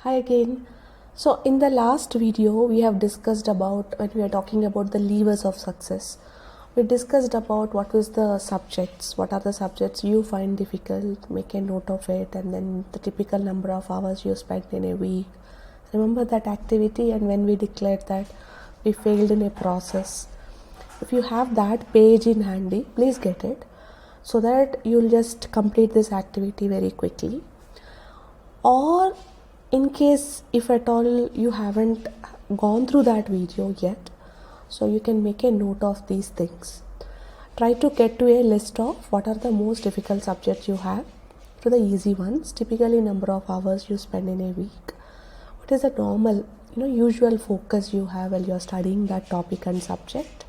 Hi again. So in the last video we have discussed about when we are talking about the levers of success. We discussed about what was the subjects, what are the subjects you find difficult, make a note of it, and then the typical number of hours you spent in a week. Remember that activity, and when we declared that we failed in a process. If you have that page in handy, please get it so that you'll just complete this activity very quickly. Or in case if at all you haven't gone through that video yet, so you can make a note of these things. Try to get to a list of what are the most difficult subjects you have to the easy ones, typically number of hours you spend in a week, what is the normal usual focus you have while you're studying that topic and subject,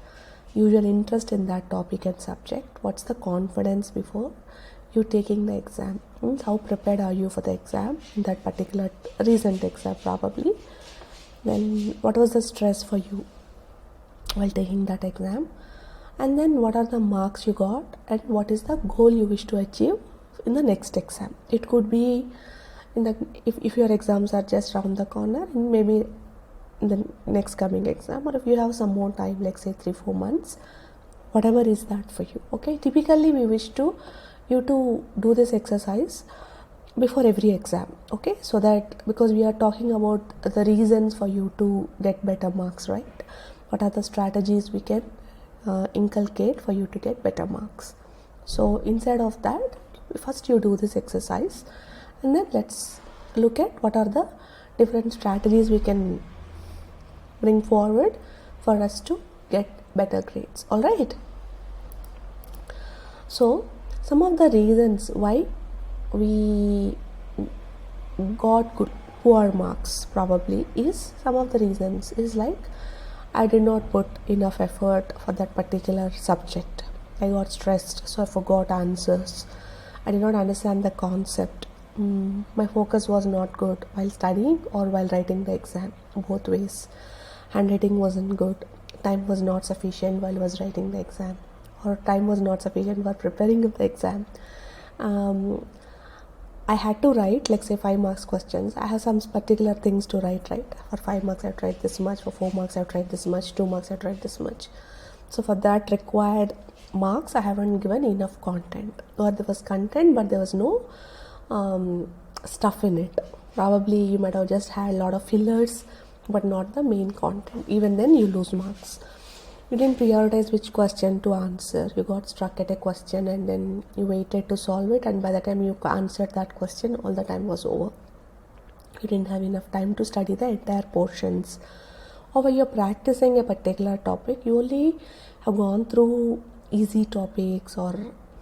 usual interest in that topic and subject, what's the confidence before you taking the exam, how prepared are you for the exam in that particular recent exam probably, then what was the stress for you while taking that exam, and then what are the marks you got and what is the goal you wish to achieve in the next exam. It could be in the if your exams are just around the corner, maybe in the next coming exam, or if you have some more time, like say 3-4 months, whatever is that for you. Okay, typically we wish you to do this exercise before every exam, okay, so that because we are talking about the reasons for you to get better marks, right? What are the strategies we can inculcate for you to get better marks? So instead of that, first you do this exercise, and then let's look at what are the different strategies we can bring forward for us to get better grades. All right, so some of the reasons why we got poor marks probably is, some of the reasons is like, I did not put enough effort for that particular subject. I got stressed, so I forgot answers. I did not understand the concept. My focus was not good while studying or while writing the exam, both ways. Handwriting wasn't good. Time was not sufficient while I was writing the exam, or time was not sufficient for preparing the exam. I had to write, like say 5 marks questions. I have some particular things to write, right? For 5 marks I write this much, for 4 marks I write this much, 2 marks I write this much. So for that required marks, I haven't given enough content, or there was content but there was no stuff in it. Probably you might have just had a lot of fillers but not the main content. Even then you lose marks. You didn't prioritize which question to answer. You got stuck at a question and then you waited to solve it, and by the time you answered that question, all the time was over. You didn't have enough time to study the entire portions. Or when you're practicing a particular topic, you only have gone through easy topics or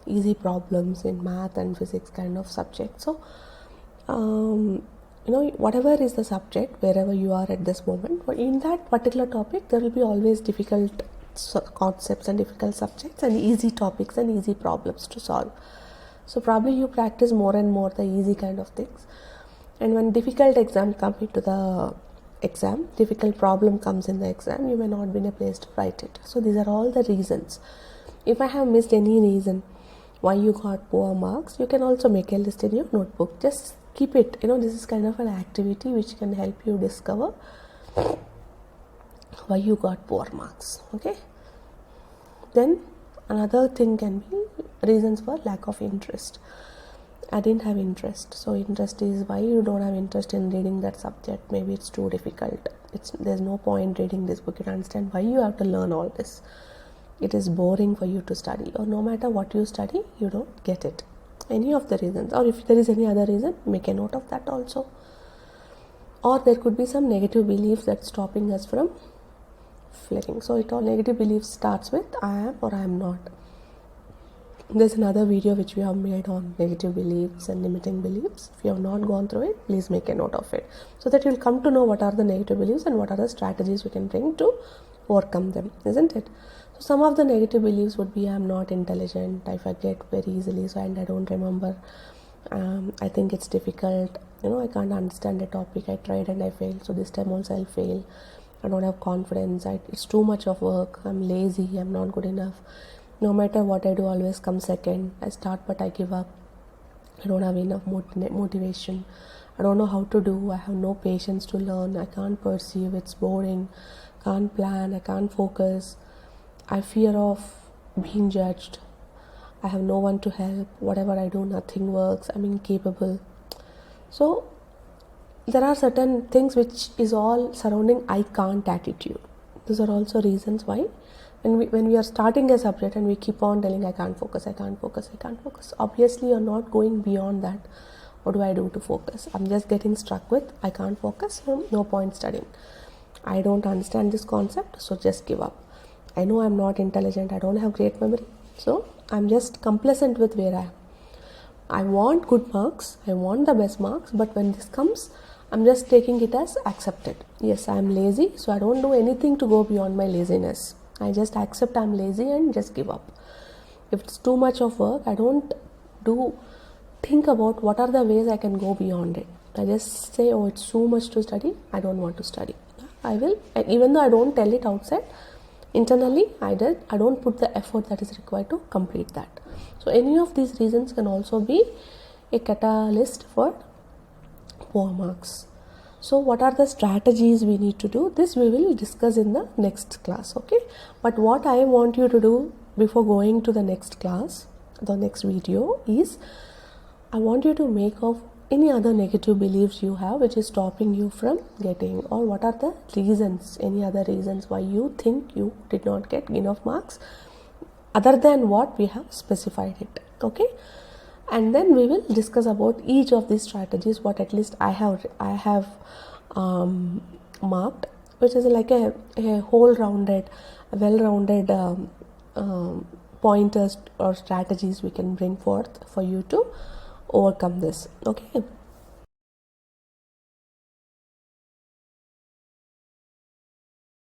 easy problems in math and physics kind of subject. So whatever is the subject, wherever you are at this moment, in that particular topic there will be always difficult concepts and difficult subjects and easy topics and easy problems to solve. So probably you practice more and more the easy kind of things, and when difficult exam comes into the exam, difficult problem comes in the exam, you may not be in a place to write it. So these are all the reasons. If I have missed any reason why you got poor marks, you can also make a list in your notebook. Just keep it, this is kind of an activity which can help you discover why you got poor marks. Okay, then another thing can be reasons for lack of interest. I didn't have interest. So interest is why you don't have interest in reading that subject. Maybe it's too difficult. There's no point reading this book. You can understand why you have to learn all this. It is boring for you to study, or no matter what you study, you don't get it. Any of the reasons, or if there is any other reason, make a note of that also. Or there could be some negative beliefs that's stopping us from flaring. So it all negative beliefs starts with I am or I am not. There's another video which we have made on negative beliefs and limiting beliefs. If you have not gone through it, please make a note of it, so that you'll come to know what are the negative beliefs and what are the strategies we can bring to overcome them, isn't it? So some of the negative beliefs would be, I'm not intelligent, I forget very easily, and I don't remember. I think it's difficult, I can't understand a topic, I tried and I failed, so this time also I'll fail. I don't have confidence, it's too much of work, I'm lazy, I'm not good enough. No matter what I do, always come second. I start but I give up. I don't have enough motivation. I don't know how to do, I have no patience to learn, I can't perceive, it's boring, can't plan, I can't focus, I fear of being judged, I have no one to help, whatever I do, nothing works, I'm incapable. So there are certain things which is all surrounding I can't attitude. These are also reasons why when we are starting a subject and we keep on telling I can't focus, I can't focus, I can't focus, obviously you're not going beyond that. What do I do to focus? I'm just getting stuck with I can't focus, so no point studying. I don't understand this concept, so just give up. I know I'm not intelligent, I don't have great memory, so I'm just complacent with where I am. I want good marks, I want the best marks, but when this comes, I'm just taking it as accepted. Yes, I'm lazy, so I don't do anything to go beyond my laziness. I just accept I'm lazy and just give up. If it's too much of work, I don't think about what are the ways I can go beyond it. I just say, oh, it's too much to study, I don't want to study. I will, and even though I don't tell it outside, internally I don't put the effort that is required to complete that. So any of these reasons can also be a catalyst for poor marks. So what are the strategies we need to do? This we will discuss in the next class, okay? But what I want you to do before going to the next class, the next video, is I want you to make of any other negative beliefs you have which is stopping you from getting, or what are the reasons, any other reasons why you think you did not get enough marks other than what we have specified it, okay? And then we will discuss about each of these strategies, what at least I have marked, which is like a whole-rounded, well-rounded pointers or strategies we can bring forth for you to overcome this, okay?